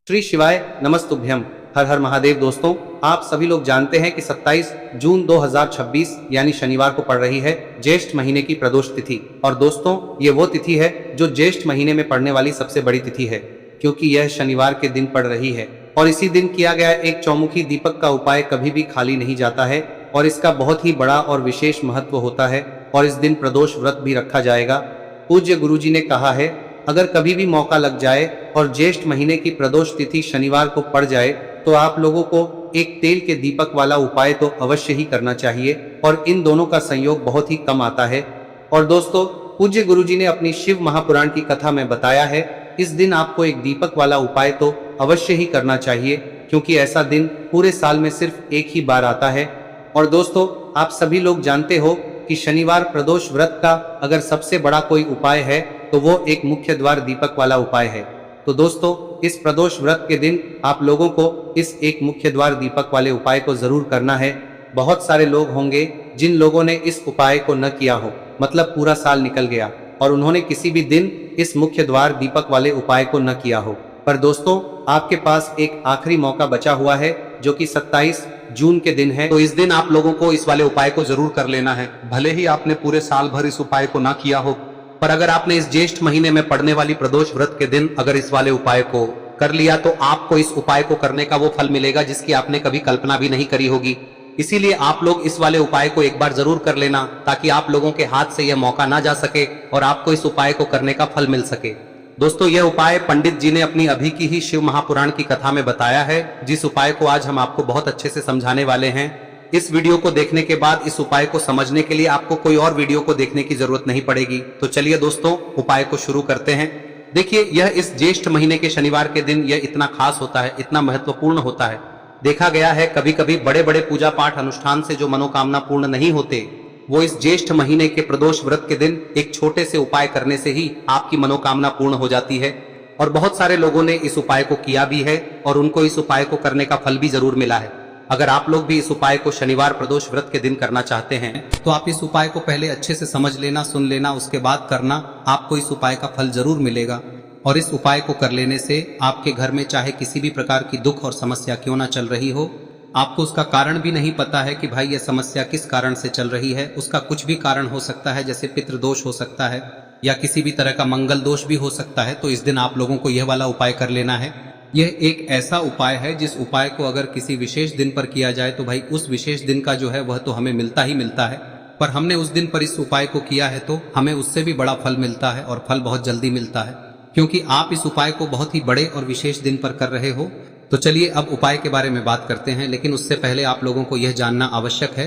श्री शिवाय नमस्तुभ्यम। हर हर महादेव। दोस्तों, आप सभी लोग जानते हैं कि 27 जून 2026 यानी शनिवार को पड़ रही है ज्येष्ठ महीने की प्रदोष तिथि। और दोस्तों, ये वो तिथि है जो ज्येष्ठ महीने में पड़ने वाली सबसे बड़ी तिथि है, क्योंकि यह शनिवार के दिन पड़ रही है। और इसी दिन किया गया एक चौमुखी दीपक का उपाय कभी भी खाली नहीं जाता है और इसका बहुत ही बड़ा और विशेष महत्व होता है। और इस दिन प्रदोष व्रत भी रखा जाएगा। पूज्य गुरुजी ने कहा है, अगर कभी भी मौका लग जाए और ज्येष्ठ महीने की प्रदोष तिथि शनिवार को पड़ जाए तो आप लोगों को एक तेल के दीपक वाला उपाय तो अवश्य ही करना चाहिए। और इन दोनों का संयोग बहुत ही कम आता है। और दोस्तों, पूज्य गुरुजी ने अपनी शिव महापुराण की कथा में बताया है, इस दिन आपको एक दीपक वाला उपाय तो अवश्य ही करना चाहिए, क्योंकि ऐसा दिन पूरे साल में सिर्फ एक ही बार आता है। और दोस्तों, आप सभी लोग जानते हो कि शनिवार प्रदोष व्रत का अगर सबसे बड़ा कोई उपाय है तो वो एक मुख्य द्वार दीपक वाला उपाय है। तो दोस्तों, इस प्रदोष व्रत के दिन आप लोगों को इस एक मुख्य द्वार दीपक वाले उपाय को जरूर करना है। बहुत सारे लोग होंगे जिन लोगों ने इस उपाय को न किया हो, मतलब पूरा साल निकल गया और उन्होंने किसी भी दिन इस मुख्य द्वार दीपक वाले उपाय को न किया हो। पर दोस्तों, आपके पास एक आखिरी मौका बचा हुआ है, जो कि 27 जून के दिन है। तो इस दिन आप लोगों को इस वाले उपाय को जरूर कर लेना है। भले ही आपने पूरे साल भर इस उपाय को ना किया हो, पर अगर आपने इस ज्येष्ठ महीने में पड़ने वाली प्रदोष व्रत के दिन अगर इस वाले उपाय को कर लिया तो आपको इस उपाय को करने का वो फल मिलेगा जिसकी आपने कभी कल्पना भी नहीं करी होगी। इसीलिए आप लोग इस वाले उपाय को एक बार जरूर कर लेना, ताकि आप लोगों के हाथ से यह मौका ना जा सके और आपको इस उपाय को करने का फल मिल सके। दोस्तों, यह उपाय पंडित जी ने अपनी अभी की ही शिव महापुराण की कथा में बताया है, जिस उपाय को आज हम आपको बहुत अच्छे से समझाने वाले हैं। इस वीडियो को देखने के बाद इस उपाय को समझने के लिए आपको कोई और वीडियो को देखने की जरूरत नहीं पड़ेगी। तो चलिए दोस्तों, उपाय को शुरू करते हैं। देखिए, यह इस ज्येष्ठ महीने के शनिवार के दिन यह इतना खास होता है, इतना महत्वपूर्ण होता है। देखा गया है कभी कभी बड़े बड़े पूजा पाठ अनुष्ठान से जो मनोकामना पूर्ण नहीं होते, वो इस ज्येष्ठ महीने के प्रदोष व्रत के दिन एक छोटे से उपाय करने से ही आपकी मनोकामना पूर्ण हो जाती है। और बहुत सारे लोगों ने इस उपाय को किया भी है और उनको इस उपाय को करने का फल भी जरूर मिला है। अगर आप लोग भी इस उपाय को शनिवार प्रदोष व्रत के दिन करना चाहते हैं तो आप इस उपाय को पहले अच्छे से समझ लेना, सुन लेना, उसके बाद करना। आपको इस उपाय का फल जरूर मिलेगा। और इस उपाय को कर लेने से आपके घर में चाहे किसी भी प्रकार की दुख और समस्या क्यों ना चल रही हो, आपको उसका कारण भी नहीं पता है कि भाई यह समस्या किस कारण से चल रही है, उसका कुछ भी कारण हो सकता है, जैसे पितृदोष हो सकता है या किसी भी तरह का मंगल दोष भी हो सकता है। तो इस दिन आप लोगों को यह वाला उपाय कर लेना है। यह एक ऐसा उपाय है जिस उपाय को अगर किसी विशेष दिन पर किया जाए तो भाई उस विशेष दिन का जो है वह तो हमें मिलता ही मिलता है, पर हमने उस दिन पर इस उपाय को किया है तो हमें उससे भी बड़ा फल मिलता है और फल बहुत जल्दी मिलता है, क्योंकि आप इस उपाय को बहुत ही बड़े और विशेष दिन पर कर रहे हो। तो चलिए अब उपाय के बारे में बात करते हैं, लेकिन उससे पहले आप लोगों को यह जानना आवश्यक है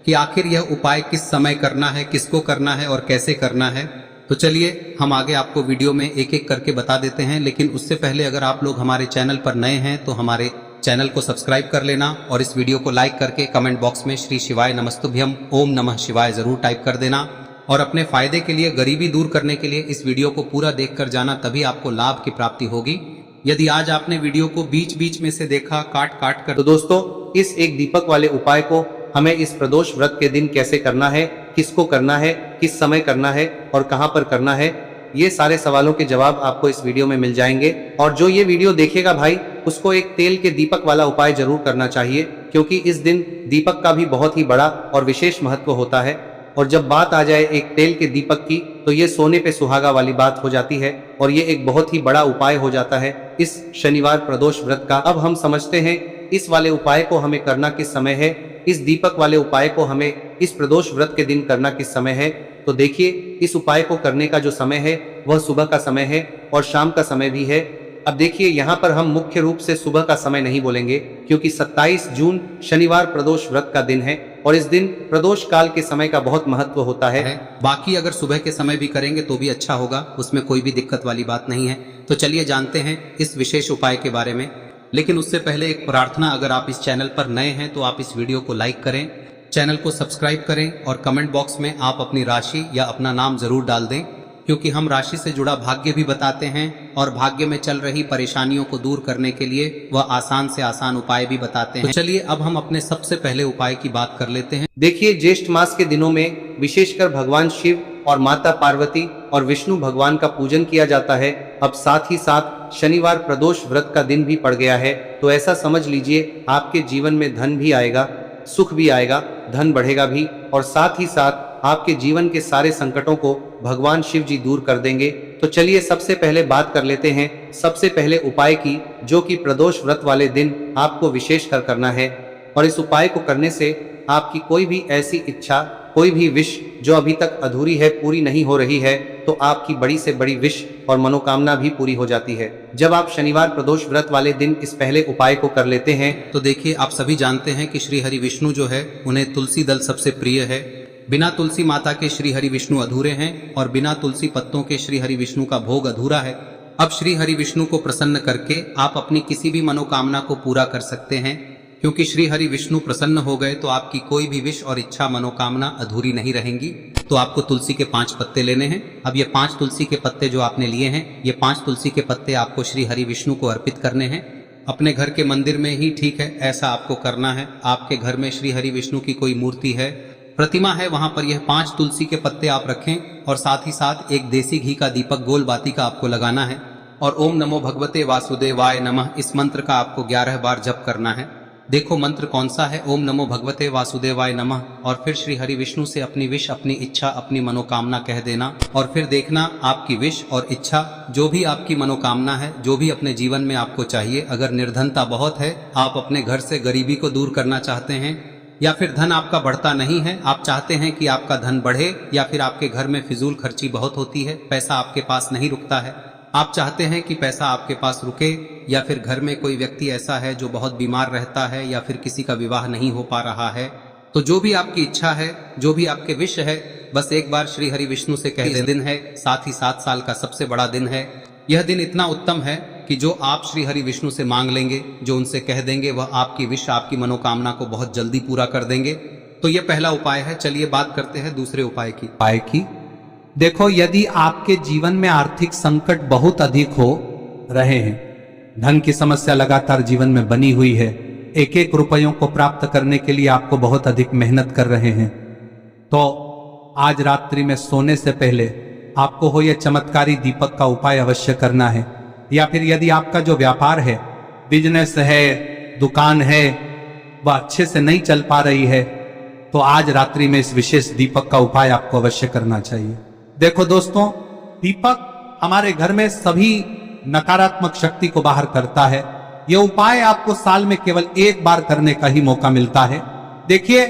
कि आखिर यह उपाय किस समय करना है, किसको करना है और कैसे करना है। तो चलिए हम आगे आपको वीडियो में एक एक करके बता देते हैं, लेकिन उससे पहले अगर आप लोग हमारे चैनल पर नए हैं तो हमारे चैनल को सब्सक्राइब कर लेना और इस वीडियो को लाइक करके कमेंट बॉक्स में श्री शिवाय नमस्तुभ्यम ओम नमः शिवाय जरूर टाइप कर देना। और अपने फायदे के लिए, गरीबी दूर करने के लिए इस वीडियो को पूरा देखकर जाना, तभी आपको लाभ की प्राप्ति होगी। यदि आज आपने वीडियो को बीच बीच में से देखा, काट काट कर, तो दोस्तों, इस एक दीपक वाले उपाय को हमें इस प्रदोष व्रत के दिन कैसे करना है, किसको करना है, किस समय करना है और कहां पर करना है, ये सारे सवालों के जवाब आपको इस वीडियो में मिल जाएंगे। और जो ये वीडियो देखेगा भाई, उसको एक तेल के दीपक वाला उपाय जरूर करना चाहिए, क्योंकि इस दिन दीपक का भी बहुत ही बड़ा और विशेष महत्व होता है। और जब बात आ जाए एक तेल के दीपक की, तो ये सोने पे सुहागा वाली बात हो जाती है और ये एक बहुत ही बड़ा उपाय हो जाता है इस शनिवार प्रदोष व्रत का। अब हम समझते हैं इस वाले उपाय को हमें करना किस समय है, इस दीपक वाले उपाय को हमें इस प्रदोष व्रत के दिन करना किस समय है। तो देखिए, इस उपाय को करने का जो समय है वह सुबह का समय है और शाम का समय भी है। अब देखिए, यहाँ पर हम मुख्य रूप से सुबह का समय नहीं बोलेंगे, क्योंकि 27 जून शनिवार प्रदोष व्रत का दिन है और इस दिन प्रदोष काल के समय का बहुत महत्व होता है। बाकी अगर सुबह के समय भी करेंगे तो भी अच्छा होगा, उसमें कोई भी दिक्कत वाली बात नहीं है। तो चलिए जानते हैं इस विशेष उपाय के बारे में। लेकिन उससे पहले एक प्रार्थना, अगर आप इस चैनल पर नए हैं तो आप इस वीडियो को लाइक करें, चैनल को सब्सक्राइब करें और कमेंट बॉक्स में आप अपनी राशि या अपना नाम जरूर डाल दें, क्योंकि हम राशि से जुड़ा भाग्य भी बताते हैं और भाग्य में चल रही परेशानियों को दूर करने के लिए वह आसान से आसान उपाय भी बताते हैं। तो चलिए अब हम अपने सबसे पहले उपाय की बात कर लेते हैं। देखिए, ज्येष्ठ मास के दिनों में विशेषकर भगवान शिव और माता पार्वती और विष्णु भगवान का पूजन किया जाता है। अब साथ ही साथ शनिवार प्रदोष व्रत का दिन भी पड़ गया है, तो ऐसा समझ लीजिए आपके जीवन में धन भी आएगा, सुख भी आएगा, धन बढ़ेगा भी, और साथ ही साथ आपके जीवन के सारे संकटों को भगवान शिव जी दूर कर देंगे। तो चलिए सबसे पहले बात कर लेते हैं सबसे पहले उपाय की, जो कि प्रदोष व्रत वाले दिन आपको विशेष कर करना है। और इस उपाय को करने से आपकी कोई भी ऐसी इच्छा, कोई भी विश जो अभी तक अधूरी है, पूरी नहीं हो रही है, तो आपकी बड़ी से बड़ी विश और मनोकामना भी पूरी हो जाती है जब आप शनिवार प्रदोष व्रत वाले दिन इस पहले उपाय को कर लेते हैं। तो देखिए, आप सभी जानते हैं कि श्री हरि विष्णु जो है उन्हें तुलसी दल सबसे प्रिय है। बिना तुलसी माता के श्री हरि विष्णु अधूरे हैं और बिना तुलसी पत्तों के श्री हरि विष्णु का भोग अधूरा है। अब श्री हरि विष्णु को प्रसन्न करके आप अपनी किसी भी मनोकामना को पूरा कर सकते हैं, क्योंकि श्री हरि विष्णु प्रसन्न हो गए तो आपकी कोई भी विश और इच्छा मनोकामना अधूरी नहीं रहेंगी। तो आपको तुलसी के 5 पत्ते लेने हैं। अब ये 5 तुलसी के पत्ते जो आपने लिए हैं, ये 5 तुलसी के पत्ते आपको श्री हरि विष्णु को अर्पित करने हैं। अपने घर के मंदिर में ही ठीक है, ऐसा आपको करना है। आपके घर में श्री हरि विष्णु की कोई मूर्ति है, प्रतिमा है, वहां पर यह 5 तुलसी के पत्ते आप रखें और साथ ही साथ एक देसी घी का दीपक गोल बाती का आपको लगाना है और ओम नमो भगवते वासुदेवाय नमः इस मंत्र का आपको 11 बार जप करना है। देखो मंत्र कौन सा है, ओम नमो भगवते वासुदेवाय नमः, और फिर श्री हरि विष्णु से अपनी विश, अपनी इच्छा, अपनी मनोकामना कह देना और फिर देखना आपकी विश और इच्छा, जो भी आपकी मनोकामना है, जो भी अपने जीवन में आपको चाहिए। अगर निर्धनता बहुत है, आप अपने घर से गरीबी को दूर करना चाहते हैं, या फिर धन आपका बढ़ता नहीं है, आप चाहते हैं कि आपका धन बढ़े, या फिर आपके घर में फिजूल खर्ची बहुत होती है, पैसा आपके पास नहीं रुकता है, आप चाहते हैं कि पैसा आपके पास रुके, या फिर घर में कोई व्यक्ति ऐसा है जो बहुत बीमार रहता है, या फिर किसी का विवाह नहीं हो पा रहा है, तो जो भी आपकी इच्छा है, जो भी आपके विश है, बस एक बार श्री हरि विष्णु से कह दें। दिन है, साथ ही 7 साल का सबसे बड़ा दिन है। यह दिन इतना उत्तम है कि जो आप श्री हरि विष्णु से मांग लेंगे, जो उनसे कह देंगे, वह आपकी विश, आपकी मनोकामना को बहुत जल्दी पूरा कर देंगे। तो यह पहला उपाय है। चलिए बात करते हैं दूसरे उपाय की। देखो, यदि आपके जीवन में आर्थिक संकट बहुत अधिक हो रहे हैं, धन की समस्या लगातार जीवन में बनी हुई है, एक एक रुपयों को प्राप्त करने के लिए आपको बहुत अधिक मेहनत कर रहे हैं, तो आज रात्रि में सोने से पहले आपको हो यह चमत्कारी दीपक का उपाय अवश्य करना है। या फिर यदि आपका जो व्यापार है, बिजनेस है, दुकान है, वह अच्छे से नहीं चल पा रही है, तो आज रात्रि में इस विशेष दीपक का उपाय आपको अवश्य करना चाहिए। देखो दोस्तों, दीपक हमारे घर में सभी नकारात्मक शक्ति को बाहर करता है। यह उपाय आपको साल में केवल एक बार करने का ही मौका मिलता है। देखिए,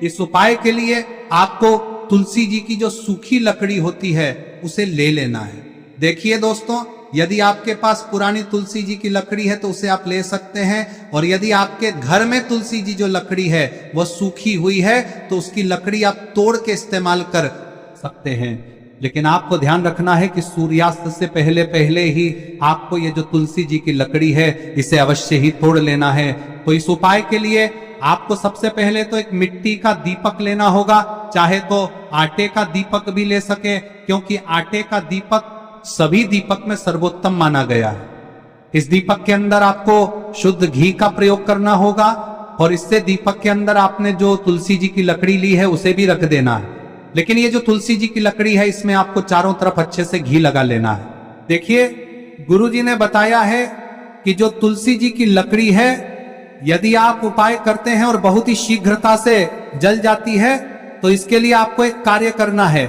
इस उपाय के लिए आपको तुलसी जी की जो सूखी लकड़ी होती है उसे ले लेना है। देखिए दोस्तों, यदि आपके पास पुरानी तुलसी जी की लकड़ी है तो उसे आप ले सकते हैं, और यदि आपके घर में तुलसी जी जो लकड़ी है वह सूखी हुई है तो उसकी लकड़ी आप तोड़ के इस्तेमाल कर सकते हैं। लेकिन आपको ध्यान रखना है कि सूर्यास्त से पहले पहले ही आपको ये जो तुलसी जी की लकड़ी है इसे अवश्य ही तोड़ लेना है। तो इस उपाय के लिए आपको सबसे पहले तो एक मिट्टी का दीपक लेना होगा, चाहे तो आटे का दीपक भी ले सके, क्योंकि आटे का दीपक सभी दीपक में सर्वोत्तम माना गया है। इस दीपक के अंदर आपको शुद्ध घी का प्रयोग करना होगा, और इससे दीपक के अंदर आपने जो तुलसी जी की लकड़ी ली है उसे भी रख देना है। लेकिन ये जो तुलसी जी की लकड़ी है, इसमें आपको चारों तरफ अच्छे से घी लगा लेना है। देखिए, गुरुजी ने बताया है कि जो तुलसी जी की लकड़ी है, यदि आप उपाय करते हैं और बहुत ही शीघ्रता से जल जाती है, तो इसके लिए आपको एक कार्य करना है।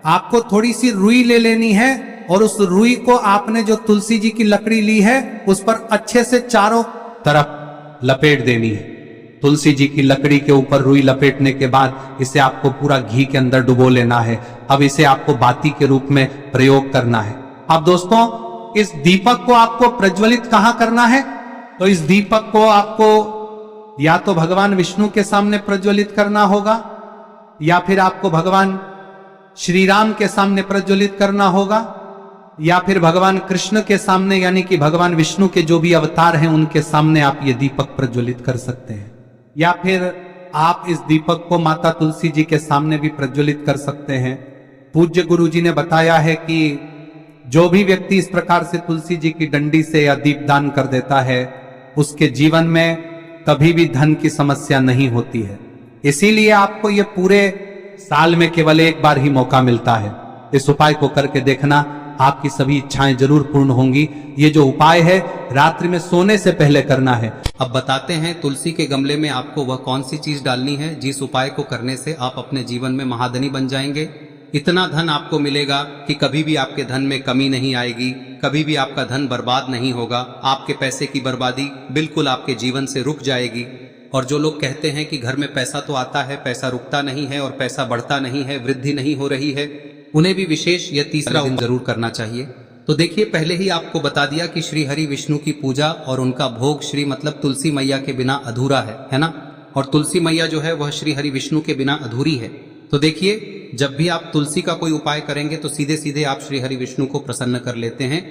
आपको थोड़ी सी रुई ले लेनी है और उस रुई को आपने जो तुलसी जी की लकड़ी ली है उस पर अच्छे से चारों तरफ लपेट देनी है। तुलसी जी की लकड़ी के ऊपर रुई लपेटने के बाद इसे आपको पूरा घी के अंदर डुबो लेना है। अब इसे आपको बाती के रूप में प्रयोग करना है। अब दोस्तों, इस दीपक को आपको प्रज्वलित कहां करना है? तो इस दीपक को आपको या तो भगवान विष्णु के सामने प्रज्वलित करना होगा, या फिर आपको भगवान श्री राम के सामने प्रज्वलित करना होगा, या फिर भगवान कृष्ण के सामने, यानी कि भगवान विष्णु के जो भी अवतार हैं उनके सामने आप ये दीपक प्रज्वलित कर सकते हैं। या फिर आप इस दीपक को माता तुलसी जी के सामने भी प्रज्वलित कर सकते हैं। पूज्य गुरु जी ने बताया है कि जो भी व्यक्ति इस प्रकार से तुलसी जी की डंडी से या दीपदान कर देता है, उसके जीवन में कभी भी धन की समस्या नहीं होती है। इसीलिए आपको ये पूरे साल में केवल एक बार ही मौका मिलता है। इस उपाय को करके देखना, आपकी सभी इच्छाएं जरूर पूर्ण होंगी। ये जो उपाय है रात्रि में सोने से पहले करना है। अब बताते हैं तुलसी के गमले में आपको वह कौन सी चीज डालनी है जिस उपाय को करने से आप अपने जीवन में महाधनी बन जाएंगे। इतना धन आपको मिलेगा कि कभी भी आपके धन में कमी नहीं आएगी, कभी भी आपका धन बर्बाद नहीं होगा। आपके पैसे की बर्बादी बिल्कुल आपके जीवन से रुक जाएगी। और जो लोग कहते हैं कि घर में पैसा तो आता है, पैसा रुकता नहीं है और पैसा बढ़ता नहीं है, वृद्धि नहीं हो रही है, उन्हें भी विशेष यह तीसरा दिन जरूर करना चाहिए। तो देखिए, पहले ही आपको बता दिया कि श्री हरि विष्णु की पूजा और उनका भोग श्री मतलब तुलसी मैया के बिना अधूरा है ना। और तुलसी मैया जो है वह श्री हरि विष्णु के बिना अधूरी है। तो देखिए, जब भी आप तुलसी का कोई उपाय करेंगे तो सीधे सीधे आप श्री हरि विष्णु को प्रसन्न कर लेते हैं।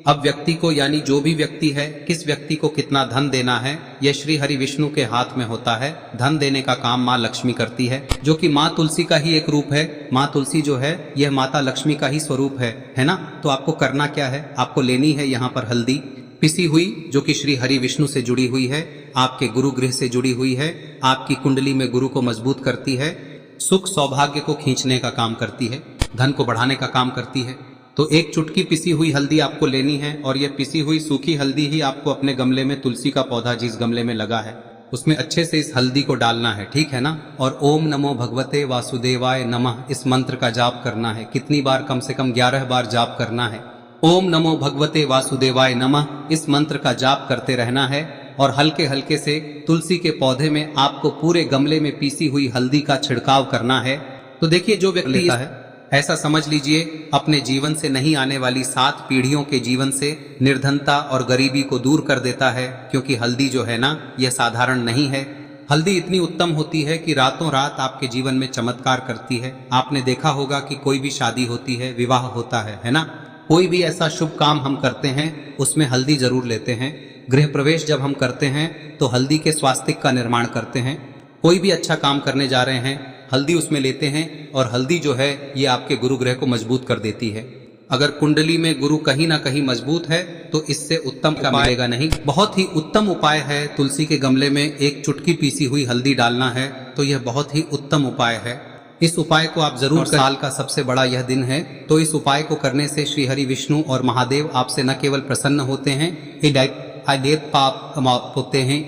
अब व्यक्ति को, यानी जो भी व्यक्ति है, किस व्यक्ति को कितना धन देना है, यह श्री हरि विष्णु के हाथ में होता है। धन देने का काम माँ लक्ष्मी करती है, जो कि माँ तुलसी का ही एक रूप है। माँ तुलसी जो है यह माता लक्ष्मी का ही स्वरूप है ना। तो आपको करना क्या है, आपको लेनी है यहाँ पर हल्दी पिसी हुई, जो कि श्री हरि विष्णु से जुड़ी हुई है, आपके गुरु गृह से जुड़ी हुई है, आपकी कुंडली में गुरु को मजबूत करती है, सुख सौभाग्य को खींचने का काम करती है, धन को बढ़ाने का काम करती है। तो एक चुटकी पिसी हुई हल्दी आपको लेनी है और यह पिसी हुई सूखी हल्दी ही आपको अपने गमले में, तुलसी का पौधा जिस गमले में लगा है उसमें अच्छे से इस हल्दी को डालना है, ठीक है ना। और ओम नमो भगवते वासुदेवाय नमः इस मंत्र का जाप करना है। कितनी बार? कम से कम 11 बार जाप करना है। ओम नमो भगवते वासुदेवाय नमः इस मंत्र का जाप करते रहना है। और हल्के हल्के से तुलसी के पौधे में आपको पूरे गमले में पीसी हुई हल्दी का छिड़काव करना है। तो देखिए, जो व्यक्ति लेता है, ऐसा समझ लीजिए अपने जीवन से नहीं आने वाली 7 पीढ़ियों के जीवन से निर्धनता और गरीबी को दूर कर देता है। क्योंकि हल्दी जो है ना, यह साधारण नहीं है। हल्दी इतनी उत्तम होती है कि रातों रात आपके जीवन में चमत्कार करती है। आपने देखा होगा कि कोई भी शादी होती है, विवाह होता है ना, कोई भी ऐसा शुभ काम हम करते हैं उसमें हल्दी जरूर लेते हैं। गृह प्रवेश जब हम करते हैं तो हल्दी के स्वास्तिक का निर्माण करते हैं। कोई भी अच्छा काम करने जा रहे हैं, हल्दी उसमें लेते हैं। और हल्दी जो है ये आपके गुरु ग्रह को मजबूत कर देती है। अगर कुंडली में गुरु कहीं ना कहीं मजबूत है तो इससे उत्तम का मिलेगा नहीं। बहुत ही उत्तम उपाय है, तुलसी के गमले में एक चुटकी पीसी हुई हल्दी डालना है। तो यह बहुत ही उत्तम उपाय है। इस उपाय को आप जरूर, साल का सबसे बड़ा यह दिन है, तो इस उपाय को करने से श्री हरि विष्णु और महादेव आपसे न केवल प्रसन्न होते हैं, पाप होते हैं,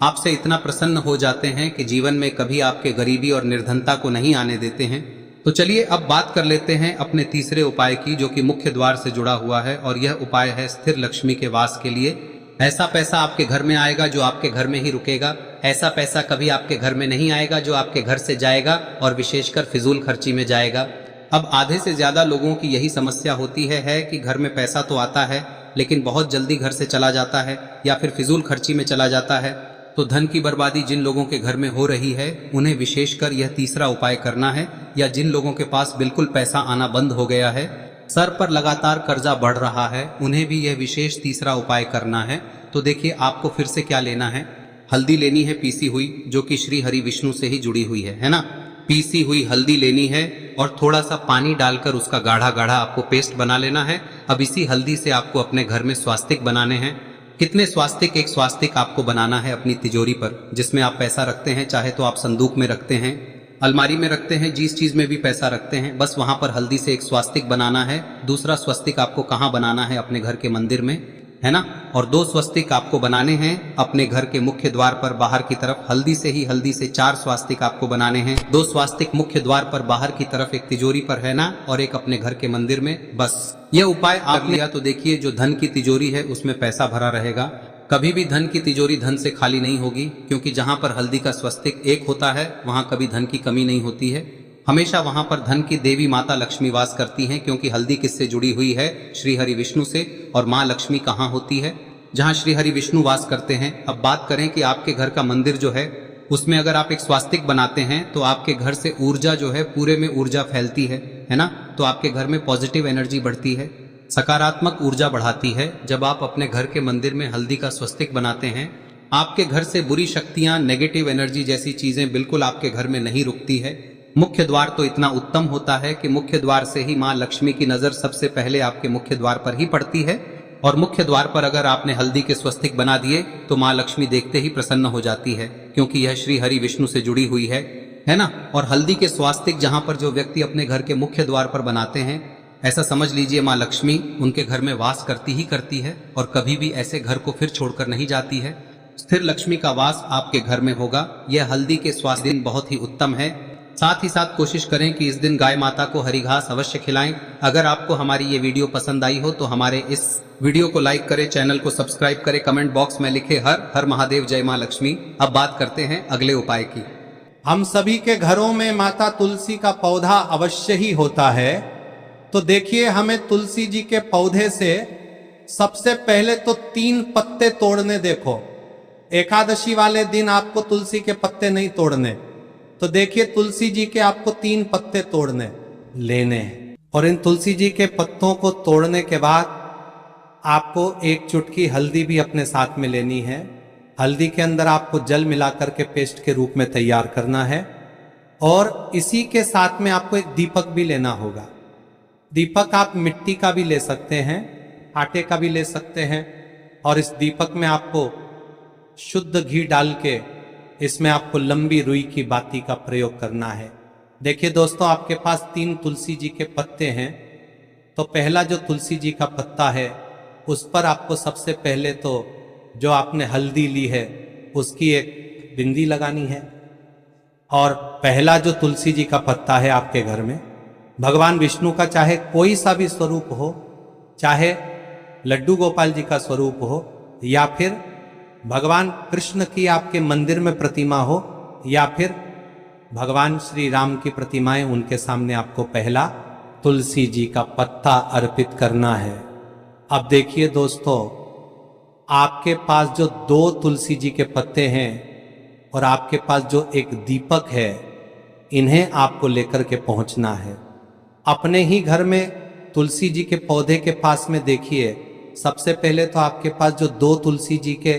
आपसे इतना प्रसन्न हो जाते हैं कि जीवन में कभी आपके गरीबी और निर्धनता को नहीं आने देते हैं। तो चलिए अब बात कर लेते हैं अपने तीसरे उपाय की, जो कि मुख्य द्वार से जुड़ा हुआ है। और यह उपाय है स्थिर लक्ष्मी के वास के लिए। ऐसा पैसा आपके घर में आएगा जो आपके घर में ही रुकेगा। ऐसा पैसा कभी आपके घर में नहीं आएगा जो आपके घर से जाएगा और विशेषकर फिजूल खर्ची में जाएगा। अब आधे से ज्यादा लोगों की यही समस्या होती है कि घर में पैसा तो आता है लेकिन बहुत जल्दी घर से चला जाता है या फिर फिजूल खर्ची में चला जाता है। तो धन की बर्बादी जिन लोगों के घर में हो रही है उन्हें विशेषकर यह तीसरा उपाय करना है। या जिन लोगों के पास बिल्कुल पैसा आना बंद हो गया है, सर पर लगातार कर्जा बढ़ रहा है, उन्हें भी यह विशेष तीसरा उपाय करना है। तो देखिए, आपको फिर से क्या लेना है, हल्दी लेनी है पीसी हुई, जो कि श्री हरि विष्णु से ही जुड़ी हुई है ना। पीसी हुई हल्दी लेनी है और थोड़ा सा पानी डालकर उसका गाढ़ा गाढ़ा आपको पेस्ट बना लेना है। अब इसी हल्दी से आपको अपने घर में स्वास्तिक बनाने हैं। कितने स्वास्तिक? एक स्वास्तिक आपको बनाना है अपनी तिजोरी पर, जिसमें आप पैसा रखते हैं। चाहे तो आप संदूक में रखते हैं, अलमारी में रखते हैं, जिस चीज में भी पैसा रखते हैं, बस वहां पर हल्दी से एक स्वास्तिक बनाना है। दूसरा स्वस्तिक आपको कहाँ बनाना है? अपने घर के मंदिर में, है ना। और 2 स्वस्तिक आपको बनाने हैं अपने घर के मुख्य द्वार पर बाहर की तरफ। हल्दी से 4 स्वास्तिक आपको बनाने हैं। 2 स्वास्तिक मुख्य द्वार पर बाहर की तरफ, एक तिजोरी पर, है ना, और एक अपने घर के मंदिर में। बस यह उपाय आप लिया तो देखिए, जो धन की तिजोरी है उसमें पैसा भरा रहेगा। कभी भी धन की तिजोरी धन से खाली नहीं होगी, क्योंकि जहां पर हल्दी का स्वस्तिक एक होता है वहां कभी धन की कमी नहीं होती है। हमेशा वहां पर धन की देवी माता लक्ष्मी वास करती हैं, क्योंकि हल्दी किससे जुड़ी हुई है? श्री हरि विष्णु से। और माँ लक्ष्मी कहाँ होती है? जहाँ श्री हरि विष्णु वास करते हैं। अब बात करें कि आपके घर का मंदिर जो है उसमें अगर आप एक स्वास्तिक बनाते हैं तो आपके घर से ऊर्जा जो है, पूरे में ऊर्जा फैलती है ना। तो आपके घर में पॉजिटिव एनर्जी बढ़ती है, सकारात्मक ऊर्जा बढ़ाती है। जब आप अपने घर के मंदिर में हल्दी का स्वस्तिक बनाते हैं, आपके घर से बुरी शक्तियां, नेगेटिव एनर्जी जैसी चीजें बिल्कुल आपके घर में नहीं रुकती है। मुख्य द्वार तो इतना उत्तम होता है कि मुख्य द्वार से ही माँ लक्ष्मी की नजर सबसे पहले आपके मुख्य द्वार पर ही पड़ती है। और मुख्य द्वार पर अगर आपने हल्दी के स्वस्तिक बना दिए तो माँ लक्ष्मी देखते ही प्रसन्न हो जाती है। क्योंकि यह श्री हरि विष्णु से जुड़ी हुई है ना। और हल्दी के स्वास्तिक जहां पर जो व्यक्ति अपने घर के मुख्य द्वार पर बनाते हैं, ऐसा समझ लीजिए माँ लक्ष्मी उनके घर में वास करती ही करती है और कभी भी ऐसे घर को फिर छोड़कर नहीं जाती है। स्थिर लक्ष्मी का वास आपके घर में होगा। यह हल्दी के स्वास्थ्य दिन बहुत ही उत्तम है। साथ ही साथ कोशिश करें कि इस दिन गाय माता को हरी घास अवश्य खिलाएं। अगर आपको हमारी ये वीडियो पसंद आई हो तो हमारे इस वीडियो को लाइक करें, चैनल को सब्सक्राइब करें, कमेंट बॉक्स में लिखे हर हर महादेव, जय माँ लक्ष्मी। अब बात करते हैं अगले उपाय की। हम सभी के घरों में माता तुलसी का पौधा अवश्य ही होता है। तो देखिए, हमें तुलसी जी के पौधे से सबसे पहले तो 3 पत्ते तोड़ने। देखो, एकादशी वाले दिन आपको तुलसी के पत्ते नहीं तोड़ने। तो देखिए, तुलसी जी के आपको 3 पत्ते तोड़ने लेने हैं। और इन तुलसी जी के पत्तों को तोड़ने के बाद आपको 1 चुटकी हल्दी भी अपने साथ में लेनी है। हल्दी के अंदर आपको जल मिलाकर के पेस्ट के रूप में तैयार करना है। और इसी के साथ में आपको एक दीपक भी लेना होगा। दीपक आप मिट्टी का भी ले सकते हैं, आटे का भी ले सकते हैं। और इस दीपक में आपको शुद्ध घी डाल के इसमें आपको लंबी रुई की बाती का प्रयोग करना है। देखिए दोस्तों, आपके पास 3 तुलसी जी के पत्ते हैं। तो पहला जो तुलसी जी का पत्ता है उस पर आपको सबसे पहले तो जो आपने हल्दी ली है उसकी एक बिंदी लगानी है। और पहला जो तुलसी जी का पत्ता है आपके घर में, भगवान विष्णु का चाहे कोई सा भी स्वरूप हो, चाहे लड्डू गोपाल जी का स्वरूप हो, या फिर भगवान कृष्ण की आपके मंदिर में प्रतिमा हो, या फिर भगवान श्री राम की प्रतिमाएं, उनके सामने आपको पहला तुलसी जी का पत्ता अर्पित करना है। अब देखिए दोस्तों, आपके पास जो 2 तुलसी जी के पत्ते हैं और आपके पास जो एक दीपक है, इन्हें आपको लेकर के पहुंचना है। अपने ही घर में तुलसी जी के पौधे के पास में देखिए, सबसे पहले तो आपके पास जो 2 तुलसी जी के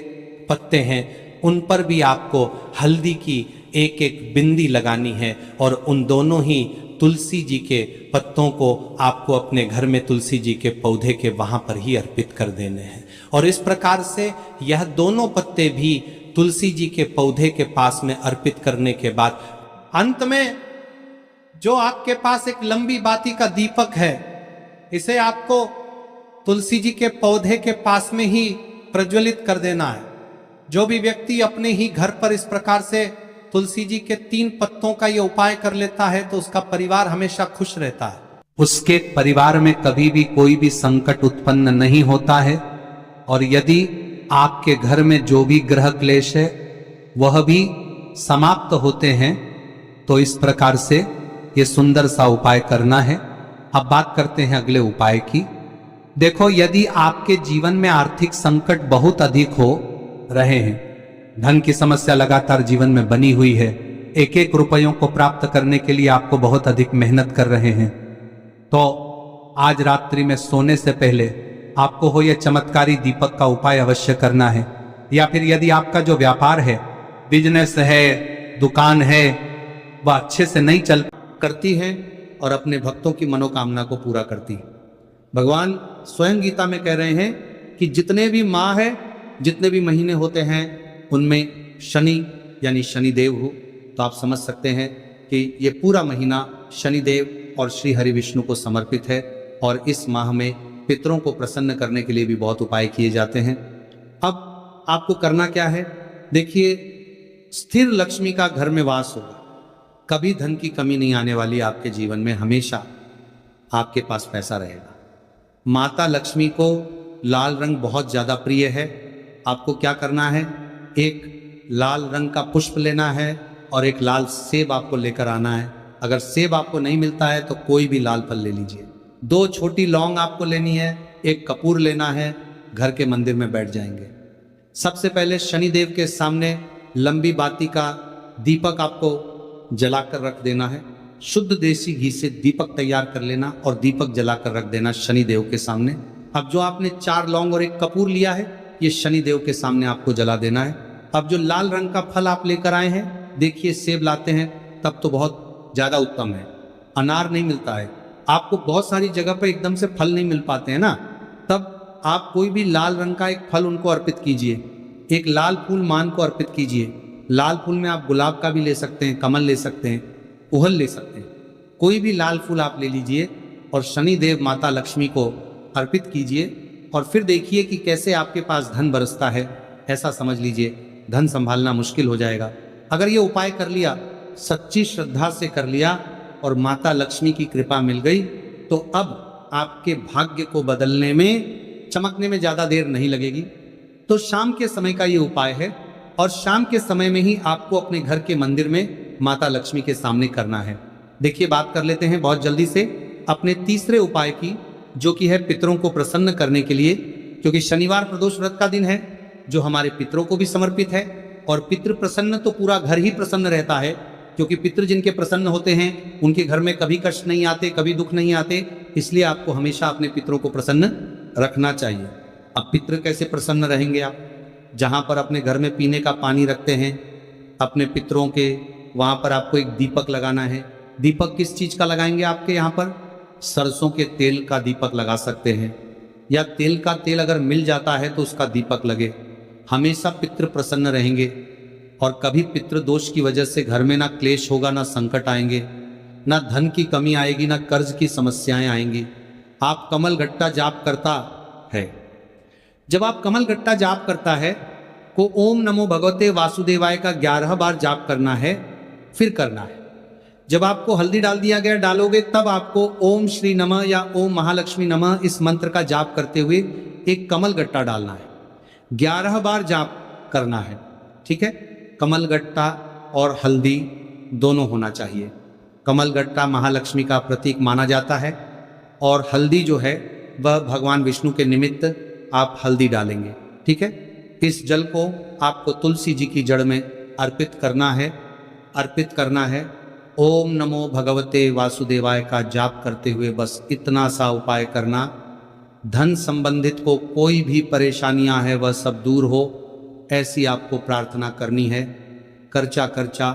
पत्ते हैं उन पर भी आपको हल्दी की एक एक बिंदी लगानी है। और उन दोनों ही तुलसी जी के पत्तों को आपको अपने घर में तुलसी जी के पौधे के वहां पर ही अर्पित कर देने हैं। और इस प्रकार से यह दोनों पत्ते भी तुलसी जी के पौधे के पास में अर्पित करने के बाद अंत में जो आपके पास एक लंबी बाती का दीपक है, इसे आपको तुलसी जी के पौधे के पास में ही प्रज्वलित कर देना है। जो भी व्यक्ति अपने ही घर पर इस प्रकार से तुलसी जी के 3 पत्तों का ये उपाय कर लेता है तो उसका परिवार हमेशा खुश रहता है। उसके परिवार में कभी भी कोई भी संकट उत्पन्न नहीं होता है। और यदि आपके घर में जो भी ग्रह क्लेश है वह भी समाप्त होते हैं। तो इस प्रकार से ये सुंदर सा उपाय करना है। अब बात करते हैं अगले उपाय की। देखो, यदि आपके जीवन में आर्थिक संकट बहुत अधिक हो रहे हैं, धन की समस्या लगातार जीवन में बनी हुई है, एक एक रुपयों को प्राप्त करने के लिए आपको बहुत अधिक मेहनत कर रहे हैं, तो आज रात्रि में सोने से पहले आपको हो यह चमत्कारी दीपक का उपाय अवश्य करना है। या फिर यदि आपका जो व्यापार है, बिजनेस है, दुकान है, वह अच्छे से नहीं चल करती है और अपने भक्तों की मनोकामना को पूरा करती है। भगवान स्वयं गीता में कह रहे हैं कि जितने भी माह है, जितने भी महीने होते हैं, उनमें शनि यानी शनिदेव हो, तो आप समझ सकते हैं कि ये पूरा महीना शनिदेव और श्री हरि विष्णु को समर्पित है। और इस माह में पितरों को प्रसन्न करने के लिए भी बहुत उपाय किए जाते हैं। अब आपको करना क्या है? देखिए, स्थिर लक्ष्मी का घर में वास होगा, कभी धन की कमी नहीं आने वाली। आपके जीवन में हमेशा आपके पास पैसा रहेगा। माता लक्ष्मी को लाल रंग बहुत ज़्यादा प्रिय है। आपको क्या करना है? एक लाल रंग का पुष्प लेना है और एक लाल सेब आपको लेकर आना है। अगर सेब आपको नहीं मिलता है तो कोई भी लाल फल ले लीजिए। 2 छोटी लौंग आपको लेनी है, एक कपूर लेना है, घर के मंदिर में बैठ जाएंगे। सबसे पहले शनिदेव के सामने लंबी बाती का दीपक आपको जलाकर रख देना है। शुद्ध देसी घी से दीपक तैयार कर लेना और दीपक जलाकर रख देना शनिदेव के सामने। अब जो आपने 4 लौंग और एक कपूर लिया है, ये शनिदेव के सामने आपको जला देना है। अब जो लाल रंग का फल आप लेकर आए हैं, देखिए सेब लाते हैं तब तो बहुत ज़्यादा उत्तम है। अनार नहीं मिलता है, आपको बहुत सारी जगह पर एकदम से फल नहीं मिल पाते हैं ना, तब आप कोई भी लाल रंग का एक फल उनको अर्पित कीजिए। एक लाल फूल मान को अर्पित कीजिए। लाल फूल में आप गुलाब का भी ले सकते हैं, कमल ले सकते हैं, उहल ले सकते हैं, कोई भी लाल फूल आप ले लीजिए और शनिदेव माता लक्ष्मी को अर्पित कीजिए और फिर देखिए कि कैसे आपके पास धन बरसता है। ऐसा समझ लीजिए धन संभालना मुश्किल हो जाएगा। अगर ये उपाय कर लिया, सच्ची श्रद्धा से कर लिया और माता लक्ष्मी की कृपा मिल गई, तो अब आपके भाग्य को बदलने में, चमकने में ज़्यादा देर नहीं लगेगी। तो शाम के समय का ये उपाय है और शाम के समय में ही आपको अपने घर के मंदिर में माता लक्ष्मी के सामने करना है। देखिए, बात कर लेते हैं बहुत जल्दी से अपने तीसरे उपाय की, जो कि है पितरों को प्रसन्न करने के लिए, क्योंकि शनिवार प्रदोष व्रत का दिन है जो हमारे पितरों को भी समर्पित है। और पितृ प्रसन्न तो पूरा घर ही प्रसन्न रहता है, क्योंकि पितृ जिनके प्रसन्न होते हैं उनके घर में कभी कष्ट नहीं आते, कभी दुख नहीं आते। इसलिए आपको हमेशा अपने पितरों को प्रसन्न रखना चाहिए। अब पितृ कैसे प्रसन्न रहेंगे आप? जहाँ पर अपने घर में पीने का पानी रखते हैं अपने पितरों के, वहाँ पर आपको एक दीपक लगाना है। दीपक किस चीज़ का लगाएंगे? आपके यहाँ पर सरसों के तेल का दीपक लगा सकते हैं, या तेल का तेल अगर मिल जाता है तो उसका दीपक लगे। हमेशा पितृ प्रसन्न रहेंगे और कभी पितृ दोष की वजह से घर में ना क्लेश होगा, ना संकट आएंगे, ना धन की कमी आएगी, ना कर्ज की समस्याएं आएंगी। आप कमल गट्टा जाप करता है, जब आप कमल गट्टा जाप करता है को ओम नमो भगवते वासुदेवाय का 11 बार जाप करना है, फिर करना है। जब आपको हल्दी डाल दिया गया डालोगे, तब आपको ओम श्री नमः या ओम महालक्ष्मी नमः इस मंत्र का जाप करते हुए एक कमल गट्टा डालना है। 11 बार जाप करना है, ठीक है। कमल गट्टा और हल्दी दोनों होना चाहिए। कमल गट्टा महालक्ष्मी का प्रतीक माना जाता है और हल्दी जो है वह भगवान विष्णु के निमित्त आप हल्दी डालेंगे, ठीक है। इस जल को आपको तुलसी जी की जड़ में अर्पित करना है। ओम नमो भगवते वासुदेवाय का जाप करते हुए बस इतना सा उपाय करना। धन संबंधित को कोई भी परेशानियां है वह सब दूर हो, ऐसी आपको प्रार्थना करनी है। करचा करचा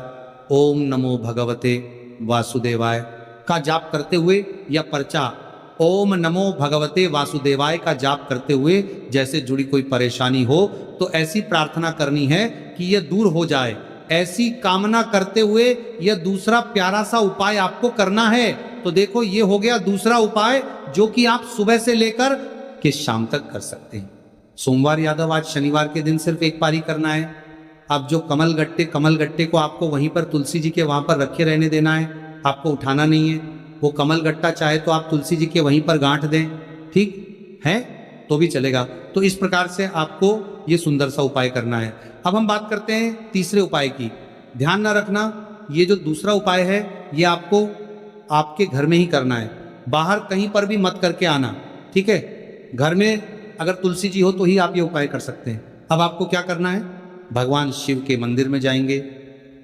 ओम नमो भगवते वासुदेवाय का जाप करते हुए या पर्चा ओम नमो भगवते वासुदेवाय का जाप करते हुए जैसे जुड़ी कोई परेशानी हो तो ऐसी प्रार्थना करनी है कि यह दूर हो जाए। ऐसी कामना करते हुए यह दूसरा प्यारा सा उपाय आपको करना है। तो देखो, ये हो गया दूसरा उपाय जो कि आप सुबह से लेकर के शाम तक कर सकते हैं। सोमवार यादव आज शनिवार के दिन सिर्फ एक पारी करना है। अब जो कमल गट्टे को आपको वहीं पर तुलसी जी के वहां पर रखे रहने देना है, आपको उठाना नहीं है। वो कमल गट्टा चाहे तो आप तुलसी जी के वहीं पर गांठ दें, ठीक है, तो भी चलेगा। तो इस प्रकार से आपको ये सुंदर सा उपाय करना है। अब हम बात करते हैं तीसरे उपाय की। ध्यान ना रखना, ये जो दूसरा उपाय है ये आपको आपके घर में ही करना है, बाहर कहीं पर भी मत करके आना, ठीक है। घर में अगर तुलसी जी हो तो ही आप ये उपाय कर सकते हैं। अब आपको क्या करना है? भगवान शिव के मंदिर में जाएंगे।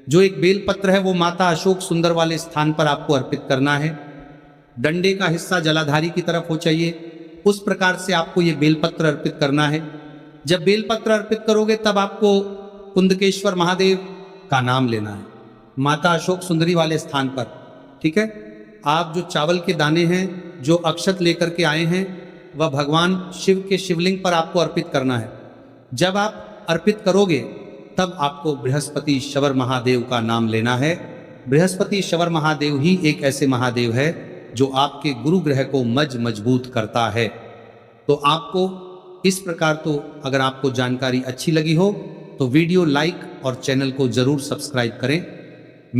जो एक बेलपत्र है वो माता अशोक सुंदर वाले स्थान पर आपको अर्पित करना है। डंडे का हिस्सा जलाधारी की तरफ हो चाहिए, उस प्रकार से आपको ये बेलपत्र अर्पित करना है। जब बेलपत्र अर्पित करोगे तब आपको कुंदकेश्वर महादेव का नाम लेना है, माता अशोक सुंदरी वाले स्थान पर, ठीक है। आप जो चावल के दाने हैं, जो अक्षत लेकर के आए हैं, वह भगवान शिव के शिवलिंग पर आपको अर्पित करना है। जब आप अर्पित करोगे तब आपको बृहस्पति शवर महादेव का नाम लेना है। बृहस्पति शवर महादेव ही एक ऐसे महादेव है जो आपके गुरु ग्रह को मजबूत करता है। तो आपको इस प्रकार, तो अगर आपको जानकारी अच्छी लगी हो तो वीडियो लाइक और चैनल को जरूर सब्सक्राइब करें।